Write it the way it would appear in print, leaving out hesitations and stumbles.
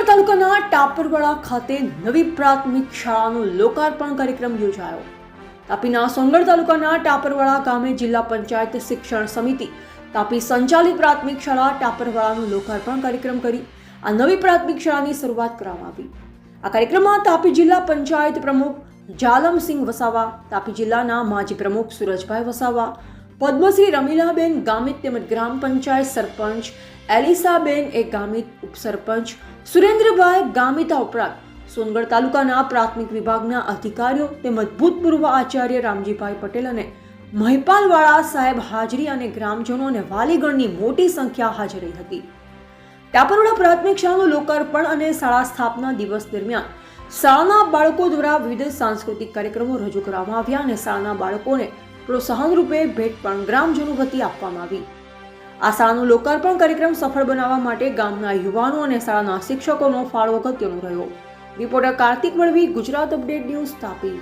સોનગઢ તાલુકાના ટાપરવાડા ખાતે નવી પ્રાથમિક શાળાનો લોકાર્પણ કાર્યક્રમ યોજાયો. તાપીના સોનગઢ તાલુકાના ટાપરવાડા ગામે જિલ્લા પંચાયત શિક્ષણ સમિતિ તાપી સંચાલિત પ્રાથમિક શાળા ટાપરવાડાનો લોકાર્પણ કાર્યક્રમ કરી આ નવી પ્રાથમિક શાળાની શરૂઆત કરવામાં આવી. આ કાર્યક્રમમાં તાપી જિલ્લા પંચાયત પ્રમુખ જાલમસિંહ વસાવા, તાપી જિલ્લાના માજી પ્રમુખ સુરજભાઈ વસાવા, પદ્મશ્રી રમીલાબેન ગામિત તેમજ ગ્રામ પંચાયત સરપંચ એલિસાબેન એ ગામિત, ઉપસરપંચ સુરેન્દ્રભાઈ ગામિતા ઉપરાંત સોનગઢ તાલુકાના પ્રાથમિક વિભાગના અધિકારીઓ તેમજ ભૂતપૂર્વ આચાર્ય રામજીભાઈ પટેલ અને મહિપાલવાળા સાહેબ હાજરી અને ગ્રામજનો અને વાલીગણની મોટી સંખ્યા હાજર રહી હતી. ટાપરવાડા પ્રાથમિક શાળાનું લોકાર્પણ અને શાળા સ્થાપના દિવસ દરમિયાન શાળાના બાળકો દ્વારા વિવિધ સાંસ્કૃતિક કાર્યક્રમો રજૂ કરવામાં આવ્યા અને શાળાના બાળકોને પ્રોત્સાહન રૂપે ભેટ પણ ગ્રામજનો વતી આપવામાં આવી. આ શાળાનું લોકાર્પણ કાર્યક્રમ સફળ બનાવવા માટે ગામના યુવાનો અને શાળાના શિક્ષકોનો ફાળો અગત્યનો રહ્યો. Reporter Kartik Valvi, Gujarat update news, Tapi.